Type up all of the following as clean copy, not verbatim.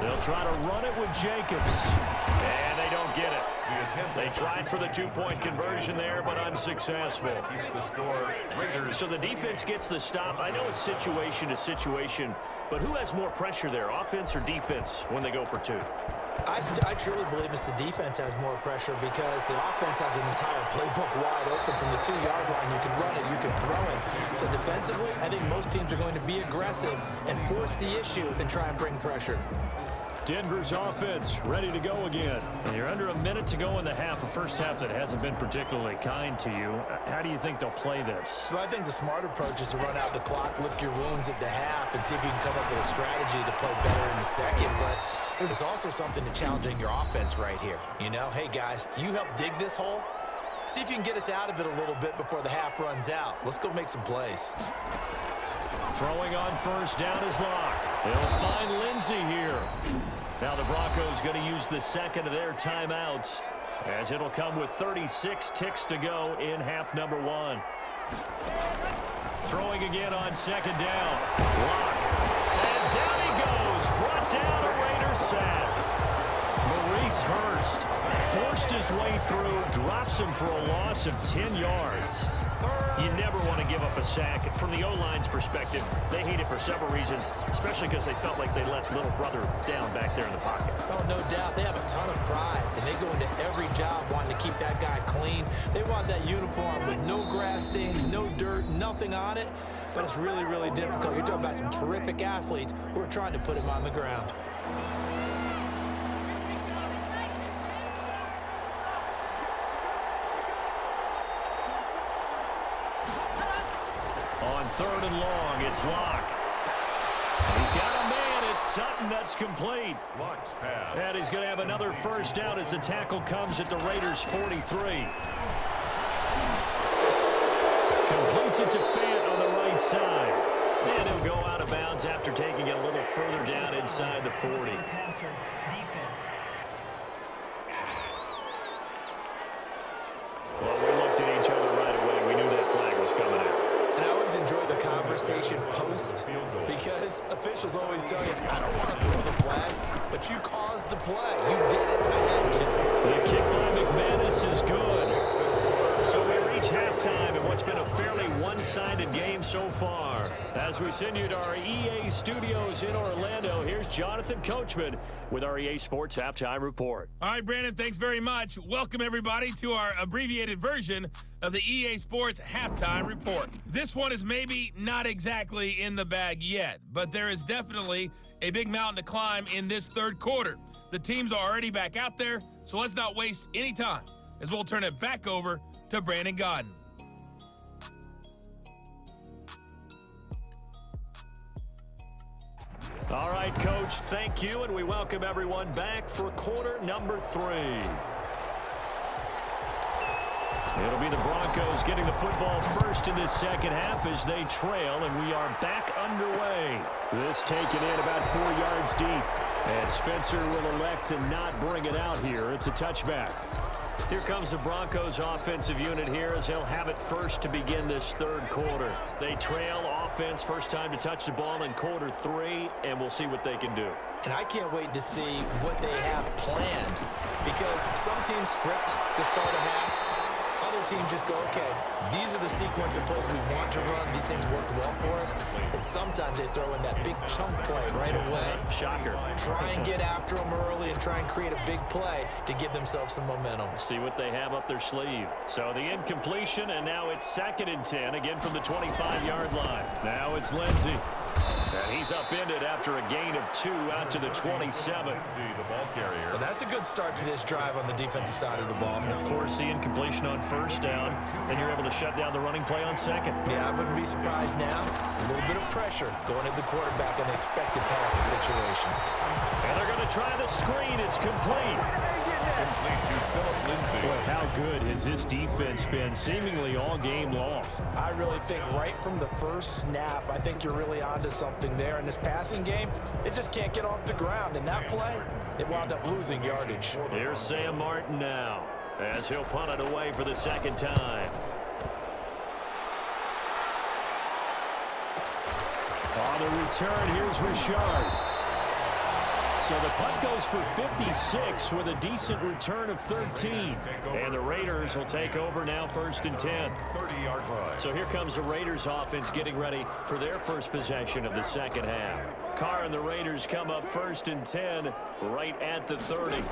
They'll try to run it with Jacobs. And they don't get it. They tried for the two-point conversion there, but unsuccessful. So the defense gets the stop. I know it's situation to situation, but who has more pressure there, offense or defense, when they go for two? I truly believe it's the defense has more pressure because the offense has an entire playbook wide open from the 2-yard line. You can run it, you can throw it. So defensively, I think most teams are going to be aggressive and force the issue and try and bring pressure. Denver's offense ready to go again. And you're under a minute to go in the half, a first half that hasn't been particularly kind to you. How do you think they'll play this? Well, I think the smart approach is to run out the clock, lick your wounds at the half, and see if you can come up with a strategy to play better in the second. But there's also something to challenging your offense right here. You know, hey, guys, you help dig this hole. See if you can get us out of it a little bit before the half runs out. Let's go make some plays. Throwing on first down is Locke. They'll find Lindsey here. Now the Broncos going to use the second of their timeouts, as it'll come with 36 ticks to go in half number one. Throwing again on second down. Locke. And down he goes. Brought down a Raider sack. Maurice Hurst forced his way through, drops him for a loss of 10 yards. You never want to give up a sack. From the O-line's perspective, they hate it for several reasons, especially because they felt like they let little brother down back there in the pocket. Oh, no doubt. They have a ton of pride, and they go into every job wanting to keep that guy clean. They want that uniform with no grass stains, no dirt, nothing on it, but it's really, really difficult. You're talking about some terrific athletes who are trying to put him on the ground. On third and long, it's Locke. He's got a man. It's Sutton that's complete. And he's going to have another first down as the tackle comes at the Raiders' 43. Completes it to Fant on the right side. And he'll go out of bounds after taking it a little further down inside the 40. Well, we looked at each other right away. We knew that flag was coming out. And I always enjoy the conversation post because officials always tell you, I don't want to throw the flag, but you caused the play. You did it. I had to. The kick by McManus is good. So we reach halftime in what's been a fairly one-sided game so far. As we send you to our EA studios in Orlando, here's Jonathan Coachman with our EA Sports Halftime Report. All right, Brandon, thanks very much. Welcome, everybody, to our abbreviated version of the EA Sports Halftime Report. This one is maybe not exactly in the bag yet, but there is definitely a big mountain to climb in this third quarter. The teams are already back out there, so let's not waste any time as we'll turn it back over to Brandon Godden. All right, Coach, thank you, and we welcome everyone back for quarter number 3. It'll be the Broncos getting the football first in this second half as they trail, and we are back underway. This taken in about 4 yards deep, and Spencer will elect to not bring it out here. It's a touchback. Here comes the Broncos offensive unit here as they'll have it first to begin this third quarter. They trail offense, first time to touch the ball in quarter 3, and we'll see what they can do. And I can't wait to see what they have planned because some teams script to start a half. Other teams just go, okay, these are the sequence of plays we want to run. These things worked well for us. And sometimes they throw in that big chunk play right away. Shocker. Try and get after them early and try and create a big play to give themselves some momentum. See what they have up their sleeve. So the incompletion, and now it's 2nd and 10, again from the 25-yard line. Now it's Lindsey. And he's upended after a gain of 2 out to the 27. Well, that's a good start to this drive on the defensive side of the ball. Force the incompletion on first down, then you're able to shut down the running play on second. Yeah, I wouldn't be surprised now. A little bit of pressure going at the quarterback in an expected passing situation. And they're going to try the screen. It's complete. Boy, how good has this defense been seemingly all game long? I really think right from the first snap, I think you're really onto something there. In this passing game, it just can't get off the ground. In that play, it wound up losing yardage. Here's Sam Martin now as he'll punt it away for the second time. On the return, here's Richard. So the punt goes for 56 with a decent return of 13. And the Raiders will take over now, 1st and 10. 30-yard line. So here comes the Raiders offense getting ready for their first possession of the second half. Carr and the Raiders come up 1st and 10 right at the 30.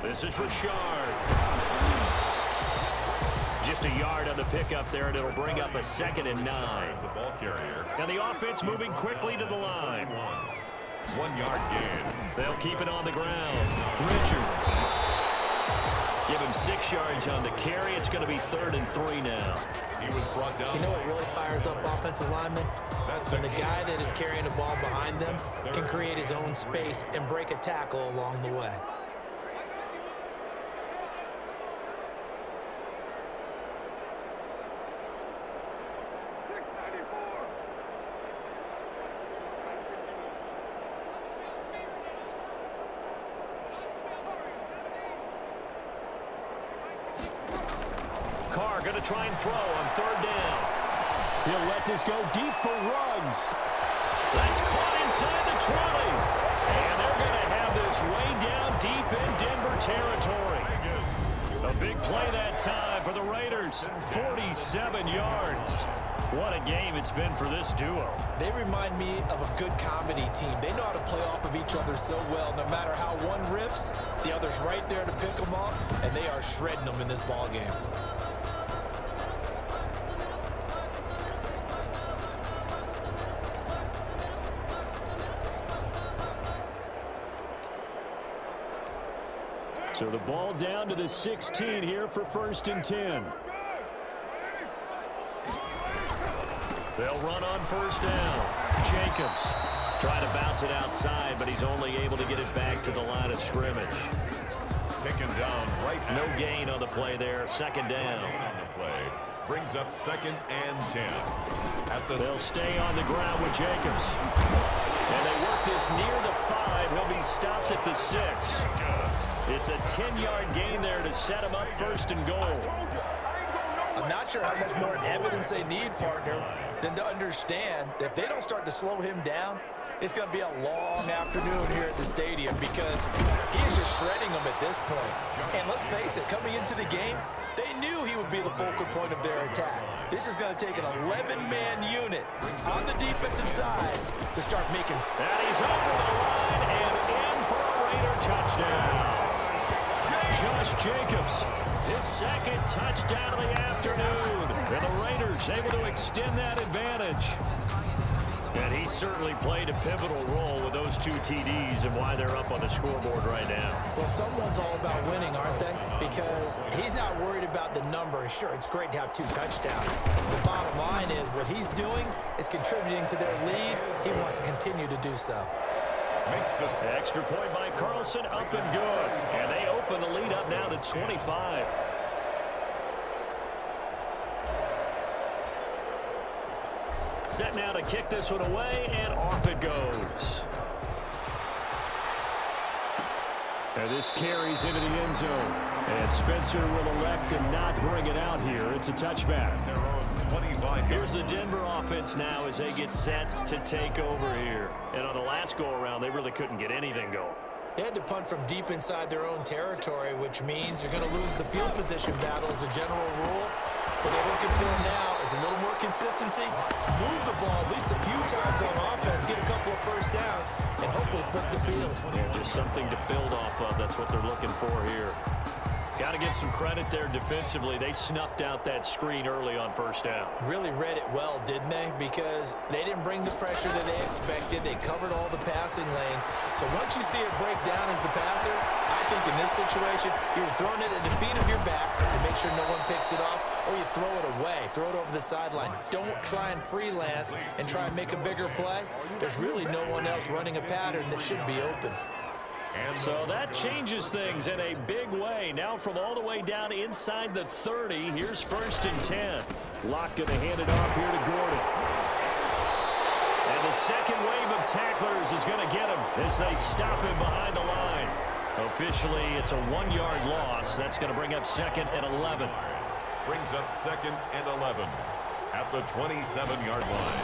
This is Richard. Just a yard on the pickup there, and it'll bring up a 2nd and 9. The ball carrier. And the offense moving quickly to the line. 1 yard gain. They'll keep it on the ground. Richard. Give him 6 yards on the carry. It's going to be 3rd and 3 now. He was brought down. You know what really fires up offensive linemen? When the guy that is carrying the ball behind them can create his own space and break a tackle along the way. Carr going to try and throw on 3rd down. He'll let this go deep for Ruggs. That's caught inside the 20. And they're going to have this way down deep in Denver territory. A big play that time for the Raiders. 47 yards. What a game it's been for this duo. They remind me of a good comedy team. They know how to play off of each other so well. No matter how one riffs, the other's right there to pick them up, and they are shredding them in this ball game. So the ball down to the 16 here for 1st and 10. They'll run on 1st down. Jacobs trying to bounce it outside, but he's only able to get it back to the line of scrimmage. Taken down right. No gain on the play there. 2nd down. On the play. Brings up 2nd and 10. They'll stay on the ground with Jacobs. And they work this near the 5. He'll be stopped at the 6. It's a 10-yard gain there to set him up 1st and goal. I'm not sure how much more evidence they need, partner, than to understand that if they don't start to slow him down, it's going to be a long afternoon here at the stadium because he is just shredding them at this point. And let's face it, coming into the game, they knew he would be the focal point of their attack. This is going to take an 11-man unit on the defensive side to start making. And he's over the line and in for a Raider touchdown. Josh Jacobs, his 2nd touchdown of the afternoon. And the Raiders able to extend that advantage. And he certainly played a pivotal role with those 2 TDs and why they're up on the scoreboard right now. Well, someone's all about winning, aren't they? Because he's not worried about the number. Sure, it's great to have 2 touchdowns. The bottom line is what he's doing is contributing to their lead. He wants to continue to do so. Makes this extra point by Carlson, up and good. And they open the lead up now to 25. Set now to kick this one away, and off it goes. And this carries into the end zone. And Spencer will elect to not bring it out here. It's a touchback. their own 25. Here's the Denver offense now as they get set to take over here. And on the last go-around, they really couldn't get anything going. They had to punt from deep inside their own territory, which means you're going to lose the field position battle as a general rule. What they're looking for now is a little more consistency, move the ball at least a few times on offense, get a couple of first downs, and hopefully flip the field. Yeah, just something to build off of. That's what they're looking for here. Got to give some credit there defensively. They snuffed out that screen early on first down. Really read it well, didn't they? Because they didn't bring the pressure that they expected. They covered all the passing lanes. So once you see it break down as the passer, I think in this situation, you're throwing it at the feet of your back to make sure no one picks it off, or you throw it away, throw it over the sideline. Don't try and freelance and try and make a bigger play. There's really no one else running a pattern that should be open. So that changes things in a big way. Now from all the way down inside the 30, here's 1st and 10. Locke going to hand it off here to Gordon. And the second wave of tacklers is going to get him as they stop him behind the line. Officially, it's a 1-yard loss. That's going to bring up 2nd and 11. Brings up 2nd and 11 at the 27-yard line.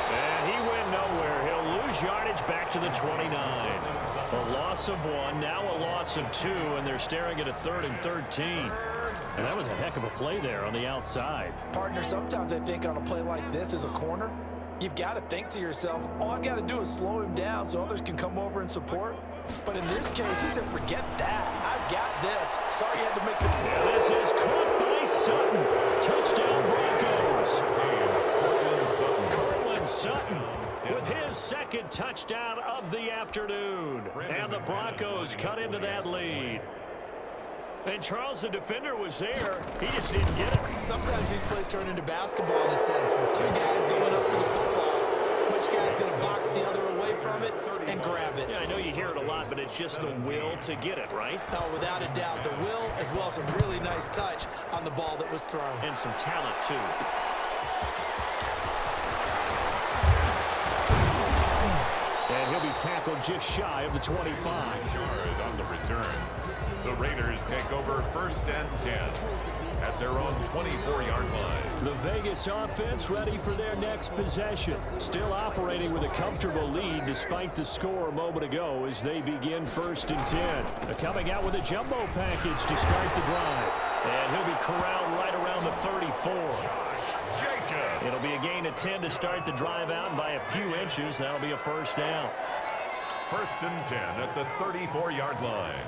And he went nowhere. He'll lose yardage back to the 29. A loss of 1, now a loss of 2, and they're staring at a 3rd and 13. And that was a heck of a play there on the outside. Partner, sometimes I think on a play like this as a corner, you've got to think to yourself, all I've got to do is slow him down so others can come over and support. But in this case, he said, forget that. I've got this. Sorry you had to make the... Yeah, this is caught by Sutton. Touchdown, Broncos. Cortland Sutton with his second touchdown of the afternoon. And the Broncos cut into that lead. And Charles, the defender, was there. He just didn't get it. Sometimes these plays turn into basketball in a sense, with two guys going up for the football. Which guy's going to box the other away from it and grab it? Yeah, I know you hear it a lot, but it's just the will to get it, right? Oh, without a doubt, the will as well as some really nice touch on the ball that was thrown. And some talent, too. And he'll be tackled just shy of the 25. Yard on the return. The Raiders take over 1st and 10 at their own 24-yard line. The Vegas offense ready for their next possession. Still operating with a comfortable lead despite the score a moment ago as they begin 1st and 10. Coming out with a jumbo package to start the drive. And he'll be corralled right around the 34. It'll be a gain of 10 to start the drive out by a few inches. That'll be a 1st down. 1st and 10 at the 34-yard line.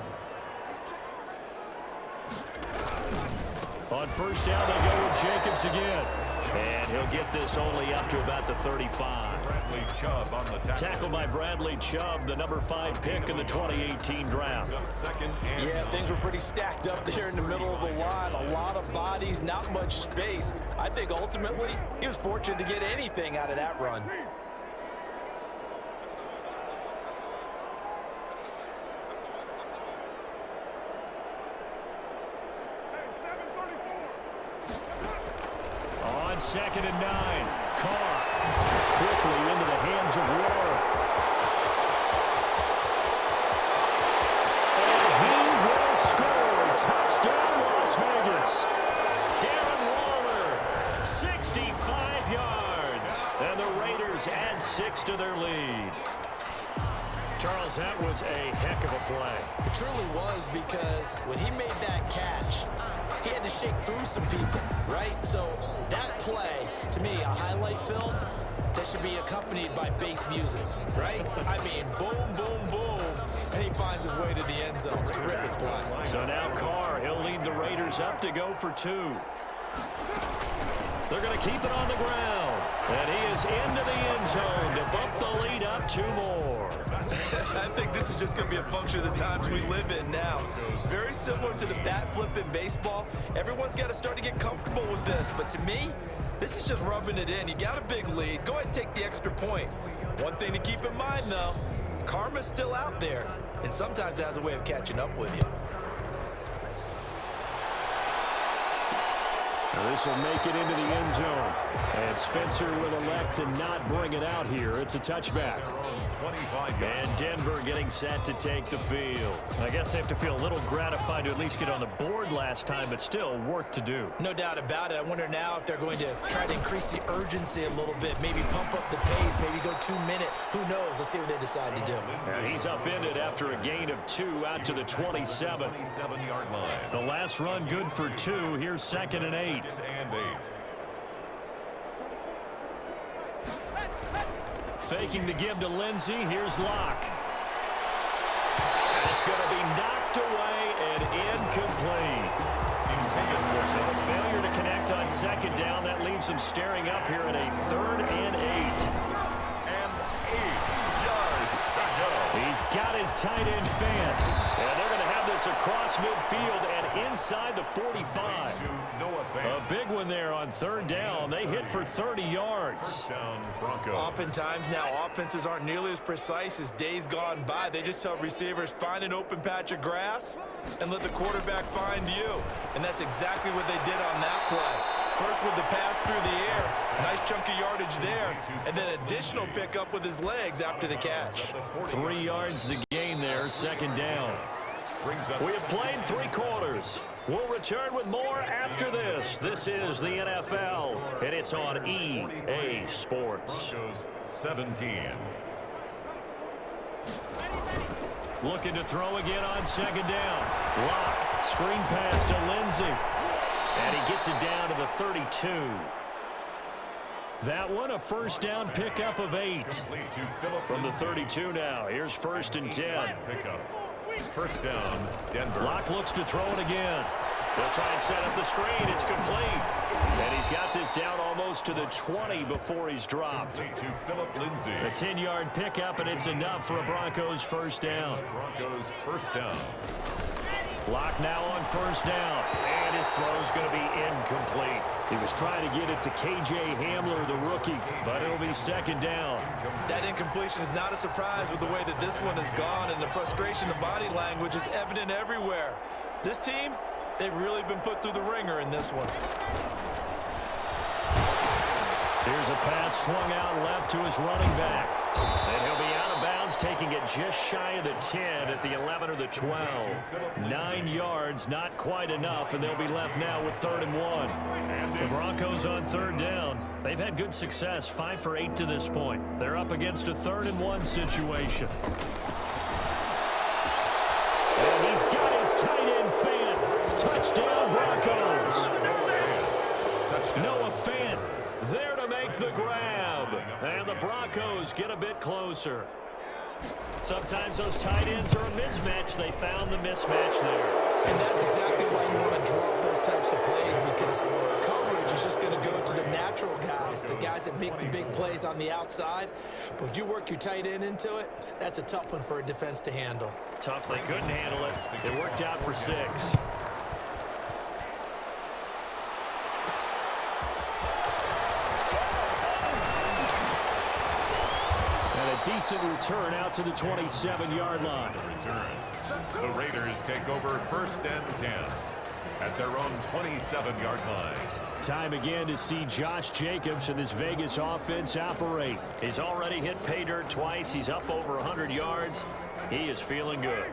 On 1st down, they go with Jacobs again. And he'll get this only up to about the 35. Bradley Chubb on the tackle. Tackled by Bradley Chubb, the number 5 pick in the 2018 draft. Yeah, things were pretty stacked up there in the middle of the line. A lot of bodies, not much space. I think ultimately he was fortunate to get anything out of that run. On 2nd and 9, Carr quickly into the hands of Waller. And he will score. Touchdown, Las Vegas. Darren Waller, 65 yards. And the Raiders add 6 to their lead. Charles, that was a heck of a play. It truly was, because when he made that catch, he had to shake through some people, right? So that play, to me, a highlight film that should be accompanied by bass music, right? I mean, boom, boom, boom, and he finds his way to the end zone. Terrific play. So now Carr, he'll lead the Raiders up to go for 2. They're going to keep it on the ground. And he is into the end zone to bump the lead up 2 more. I think this is just going to be a function of the times we live in now. Very similar to the bat flip in baseball. Everyone's got to start to get comfortable with this. But to me, this is just rubbing it in. You got a big lead. Go ahead and take the extra point. One thing to keep in mind, though, karma's still out there. And sometimes it has a way of catching up with you. This will make it into the end zone. And Spencer will elect to not bring it out here. It's a touchback. And Denver getting set to take the field. I guess they have to feel a little gratified to at least get on the board last time, but still work to do. No doubt about it. I wonder now if they're going to try to increase the urgency a little bit, maybe pump up the pace, maybe go 2-minute. Who knows? Let's see what they decide to do. And he's upended after a gain of 2 out to the 27. 27-yard line. The last run good for 2. Here's 2nd and 8. Faking the give to Lindsey. Here's Locke. And it's going to be knocked away and incomplete. So a failure to connect on 2nd down. That leaves him staring up here at a 3rd and 8. And 8 yards to go. He's got his tight end fan. And they're going to have this across midfield and inside the 45. A big one there on 3rd down. They hit for 30 yards. Down Broncos. Oftentimes now, offenses aren't nearly as precise as days gone by. They just tell receivers, find an open patch of grass and let the quarterback find you. And that's exactly what they did on that play. First with the pass through the air, nice chunk of yardage there, and then additional pickup with his legs after the catch. 3 yards the gain there, 2nd down. We have played 3 quarters. We'll return with more after this. This is the NFL, and it's on EA Sports. Broncos 17. Looking to throw again on second down. Lock. Screen pass to Lindsey. And he gets it down to the 32. That one, a first down pickup of 8. From the 32 now. Here's 1st and 10. First down, Denver. Lock looks to throw it again. They'll try and set up the screen. It's complete. And he's got this down almost to the 20 before he's dropped. To Philip Lindsay. A 10-yard pickup, and it's enough for a Broncos first down. Broncos first down. Lock now on first down. And his throw's going to be incomplete. He was trying to get it to K.J. Hamler, the rookie, but it'll be second down. That incompletion is not a surprise with the way that this one has gone, and the frustration of body language is evident everywhere. This team, they've really been put through the ringer in this one. Here's a pass swung out left to his running back. And he'll be out of bounds, taking it just shy of the 10 at the 11 or the 12. 9 yards, not quite enough, and they'll be left now with 3rd and 1. The Broncos on 3rd down. They've had good success, 5 for 8 to this point. They're up against a 3rd and 1 situation. And he's got his tight end Fant. Touchdown, Broncos. Noah Fant there to make the grab. And the Broncos get a bit closer. Sometimes those tight ends are a mismatch. They found the mismatch there. And that's exactly why you want to drop those types of plays, because coverage is just going to go to the natural guys, the guys that make the big plays on the outside. But if you work your tight end into it, that's a tough one for a defense to handle. Tough, they couldn't handle it. It worked out for 6. Decent return out to the 27-yard line. The Raiders take over 1st and 10 at their own 27-yard line. Time again to see Josh Jacobs and this Vegas offense operate. He's already hit pay dirt twice. He's up over 100 yards. He is feeling good.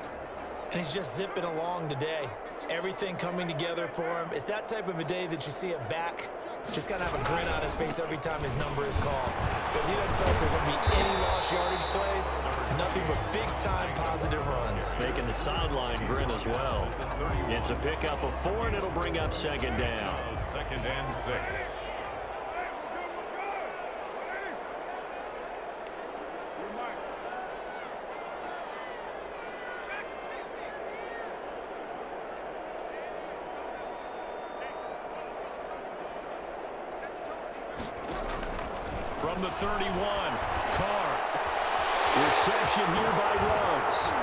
And he's just zipping along today. Everything coming together for him. It's that type of a day that you see a back just kind of have a grin on his face every time his number is called. Because he doesn't feel like there are going to be any lost yardage plays. Nothing but big-time positive runs. Making the sideline grin as well. It's a pickup of 4, and it'll bring up 2nd down. 2nd and 6. From the 31, Carr. Reception here by Ruggs. And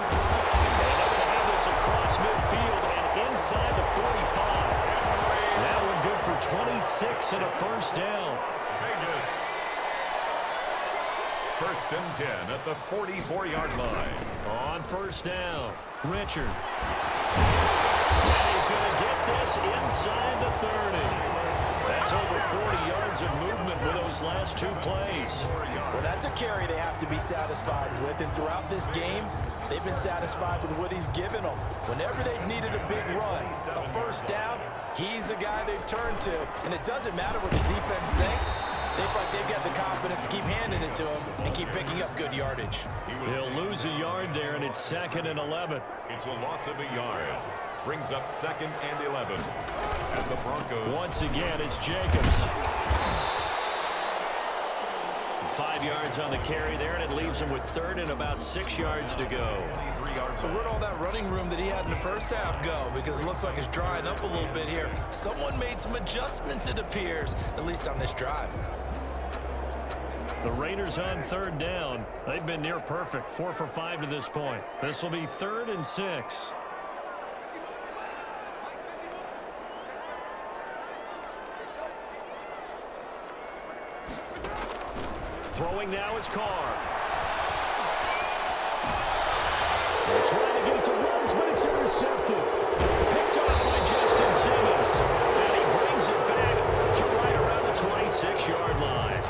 they're going to have this across midfield and inside the 45. That one good for 26 and a first down. Vegas. 1st and 10 at the 44-yard line. On first down, Richard. And he's going to get this inside the 30. That's over 40 yards of movement with those last 2 plays. Well, that's a carry they have to be satisfied with. And throughout this game, they've been satisfied with what he's given them. Whenever they've needed a big run, a first down, he's the guy they've turned to. And it doesn't matter what the defense thinks. They've got the confidence to keep handing it to him and keep picking up good yardage. He'll lose a yard there, and it's 2nd and 11. It's a loss of a yard. Brings up 2nd and 11. And the Broncos. Once again, it's Jacobs. 5 yards on the carry there, and it leaves him with 3rd and about 6 yards to go. So where'd all that running room that he had in the first half go? Because it looks like it's drying up a little bit here. Someone made some adjustments, it appears, at least on this drive. The Raiders on 3rd down. They've been near perfect, 4 for 5 to this point. This will be 3rd and 6. Throwing now is Carr. They're trying to get it to Ruggs, but it's intercepted. Picked off by Justin Simmons. And he brings it back to right around the 26-yard line.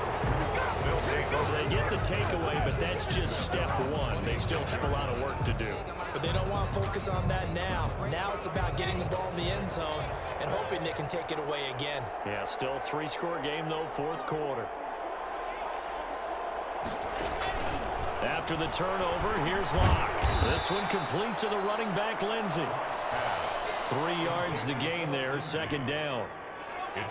So they get the takeaway, but that's just step 1. They still have a lot of work to do. But they don't want to focus on that now. Now it's about getting the ball in the end zone and hoping they can take it away again. Yeah, still 3-score game, though, 4th quarter. After the turnover, here's Locke. This one complete to the running back, Lindsey. 3 yards the gain there, second down.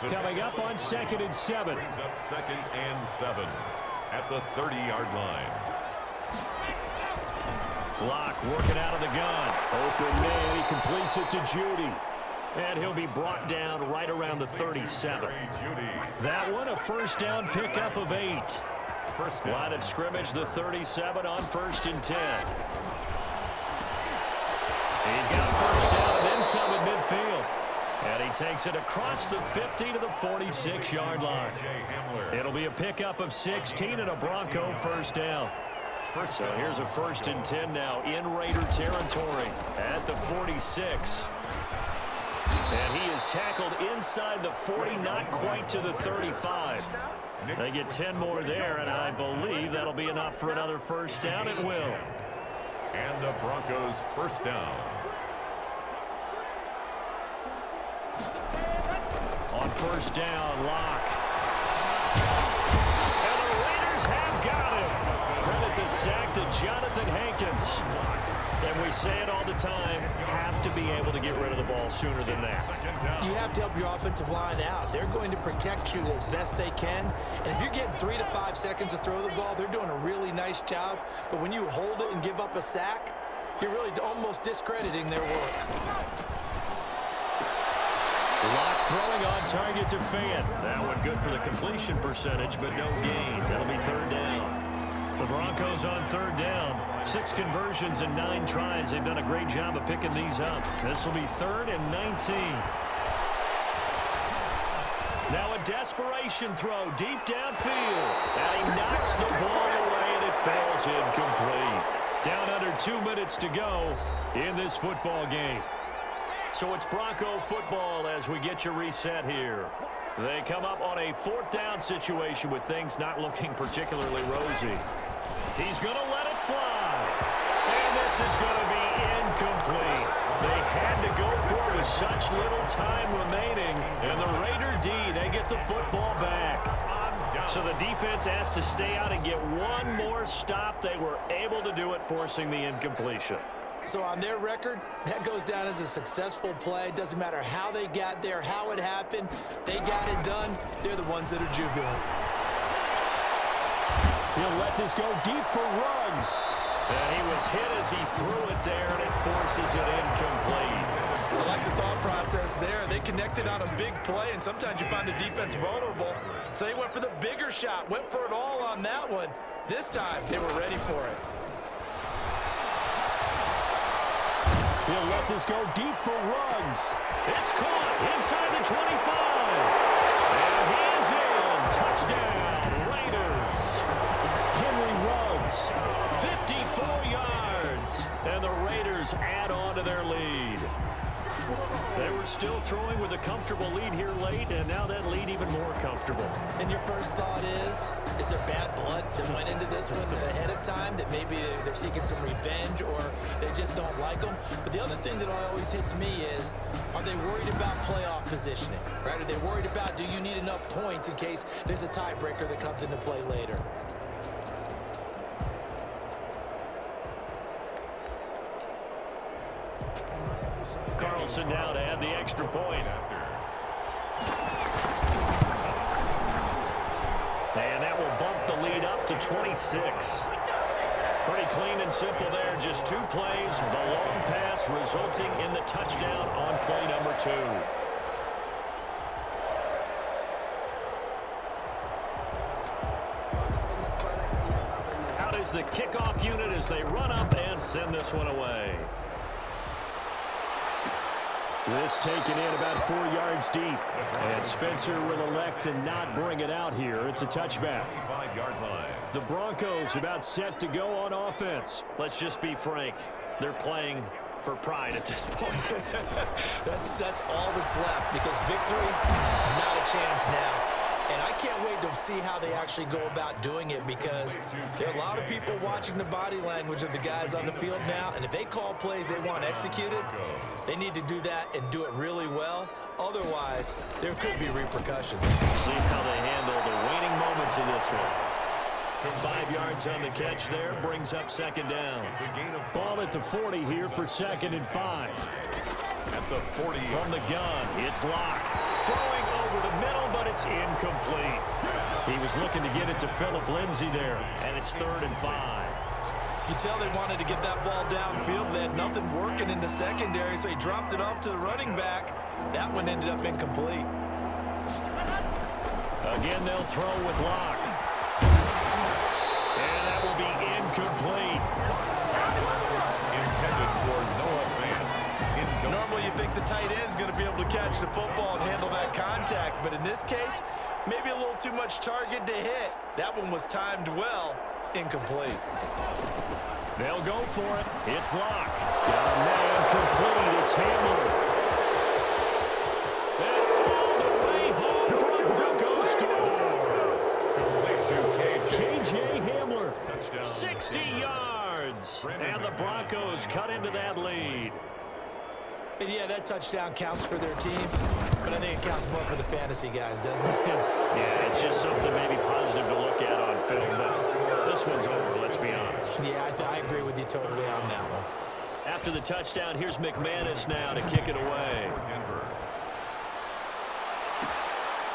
Coming up on 2nd and 7. Brings up 2nd and 7 at the 30-yard line. Locke working out of the gun. Open man, he completes it to Judy. And he'll be brought down right around the 37. That one, a first down pickup of 8. Line of scrimmage, the 37 on 1st and 10. He's got a first down and then some at midfield. And he takes it across the 50 to the 46-yard line. It'll be a pickup of 16 and a Bronco first down. So here's a 1st and 10 now in Raider territory at the 46. And he is tackled inside the 40, not quite to the 35. They get 10 more there, and I believe that'll be enough for another first down. It will. And the Broncos first down. On first down, Locke. And the Raiders have got him. Credit the sack to Jonathan Hankins. And we say it all the time, have to be able to get rid of the ball sooner than that. You have to help your offensive line out. They're going to protect you as best they can. And if you're getting 3 to 5 seconds to throw the ball, they're doing a really nice job. But when you hold it and give up a sack, you're really almost discrediting their work. Locke throwing on target to Fan. That one good for the completion percentage, but no gain. That'll be 3rd down. The Broncos on 3rd down. 6 conversions and 9 tries. They've done a great job of picking these up. This will be 3rd and 19. Now a desperation throw deep downfield. And he knocks the ball away and it falls incomplete. Down under 2 minutes to go in this football game. So it's Bronco football as we get you reset here. They come up on a 4th down situation with things not looking particularly rosy. He's going to let it fly. And this is going to be incomplete. They had to go for it with such little time remaining. And the Raider D, they get the football back. So the defense has to stay out and get one more stop. They were able to do it, forcing the incompletion. So on their record, that goes down as a successful play. Doesn't matter how they got there, how it happened. They got it done. They're the ones that are jubilant. He'll let this go deep for Ruggs. And he was hit as he threw it there, and it forces it incomplete. I like the thought process there. They connected on a big play, and sometimes you find the defense vulnerable. So they went for the bigger shot, went for it all on that one. This time, they were ready for it. He'll let this go deep for Ruggs. It's caught inside the 25. And he is in. Touchdown, Raiders. Henry Ruggs, 54 yards. And the Raiders add on to their lead. They were still throwing with a comfortable lead here late, and now that lead even more comfortable. And your first thought is there bad blood that went into this one ahead of time, that maybe they're seeking some revenge or they just don't like them? But the other thing that always hits me is, are they worried about playoff positioning, right? Are they worried about, do you need enough points in case there's a tiebreaker that comes into play later? Carlson now to add the extra point. And that will bump the lead up to 26. Pretty clean and simple there. Just 2 plays. The long pass resulting in the touchdown on play number 2. Out is the kickoff unit as they run up and send this one away. This taken in about 4 yards deep. And Spencer will elect to not bring it out here. It's a touchback. 5-yard line. The Broncos about set to go on offense. Let's just be frank. They're playing for pride at this point. That's all that's left, because victory, not a chance now. And I can't wait to see how they actually go about doing it, because there are a lot of people watching the body language of the guys on the field now, and if they call plays they want executed, they need to do that and do it really well. Otherwise, there could be repercussions. See how they handle the waning moments of this one. 5 yards on the catch there, brings up second down. Ball at the 40 here for 2nd and 5. At the 40. From the gun, it's Locke. Throwing over the middle, but it's incomplete. He was looking to get it to Phillip Lindsay there, and it's 3rd and 5. You tell they wanted to get that ball downfield. They had nothing working in the secondary, so he dropped it off to the running back. That one ended up incomplete. Again, they'll throw with Locke. And that will be incomplete. Intended for Noah Fant. Normally you think the tight end's going to be able to catch the football and handle that contact, but in this case, maybe a little too much target to hit. That one was timed well. Incomplete. They'll go for it. It's Locke. Got a man complete. It's Hamler. And all the way home for the Broncos score. K.J. Hamler, 60 yards. And the Broncos cut into that lead. And yeah, that touchdown counts for their team, but I think it counts more for the fantasy guys, doesn't it? Yeah, it's just something maybe positive to look at on film, but this one's over, let's be honest. Yeah, I agree with you totally on that one. After the touchdown, here's McManus now to kick it away.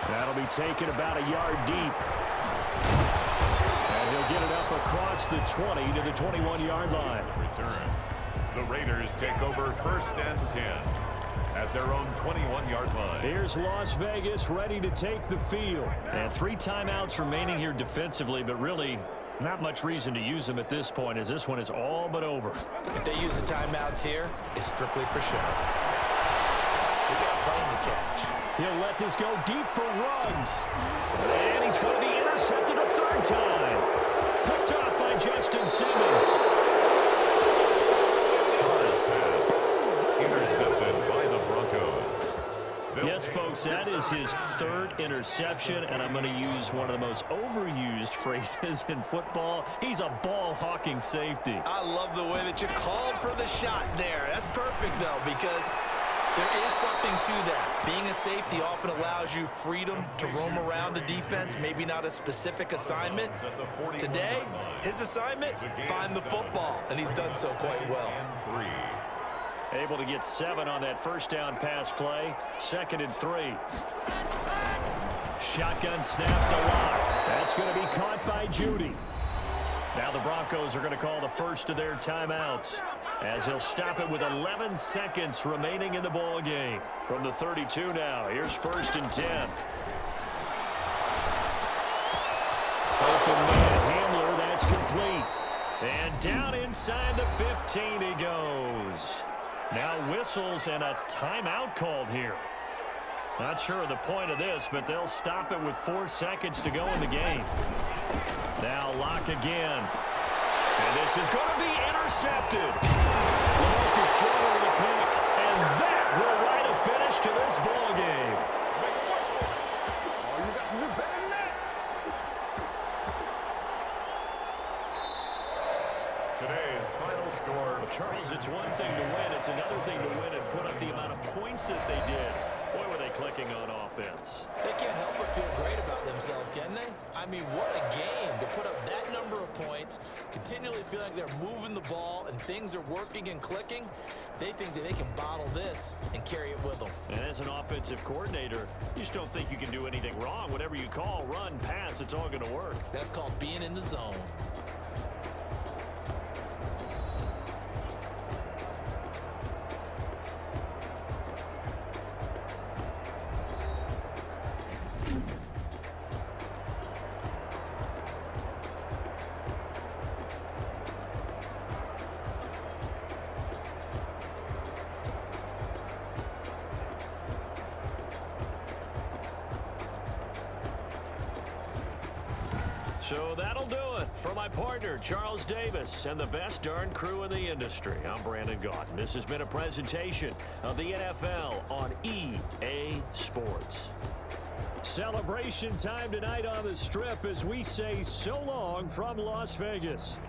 That'll be taken about a yard deep. And he'll get it up across the 20 to the 21-yard line. Return. The Raiders take over 1st and 10 at their own 21-yard line. Here's Las Vegas ready to take the field. And 3 timeouts remaining here defensively, but really not much reason to use them at this point, as this one is all but over. If they use the timeouts here, it's strictly for show. We got playing to catch. He'll let this go deep for Ruggs. And he's going to be intercepted a 3rd time. Picked up by Justin Simmons. Intercepted by the Broncos. Yes, folks, that is his 3rd interception, and I'm going to use one of the most overused phrases in football. He's a ball-hawking safety. I love the way that you called for the shot there. That's perfect, though, because there is something to that. Being a safety often allows you freedom to roam around a defense, maybe not a specific assignment. Today, his assignment, find the football, and he's done so quite well. Able to get 7 on that 1st down pass play. 2nd and 3. Shotgun snap to Locke. That's going to be caught by Judy. Now the Broncos are going to call the first of their timeouts, as he'll stop it with 11 seconds remaining in the ball game. From the 32 now, here's 1st and 10. Open man Hamler, that's complete. And down inside the 15 he goes. Now whistles and a timeout called here. Not sure of the point of this, but they'll stop it with 4 seconds to go in the game. Now Locke again. And this is going to be intercepted. LaMarcus Joyner with a pick. And that will write a finish to this ball game. Today's final score. Well, Charles, it's one thing to win. It's another thing to win and put up the amount of points that they did. Boy, were they clicking on offense. They can't help but feel great about themselves, can they? I mean, what a game to put up that number of points, continually feel like they're moving the ball and things are working and clicking. They think that they can bottle this and carry it with them. And as an offensive coordinator, you just don't think you can do anything wrong. Whatever you call, run, pass, it's all going to work. That's called being in the zone. So that'll do it for my partner, Charles Davis, and the best darn crew in the industry. I'm Brandon Gaudin. This has been a presentation of the NFL on EA Sports. Celebration time tonight on the Strip as we say so long from Las Vegas.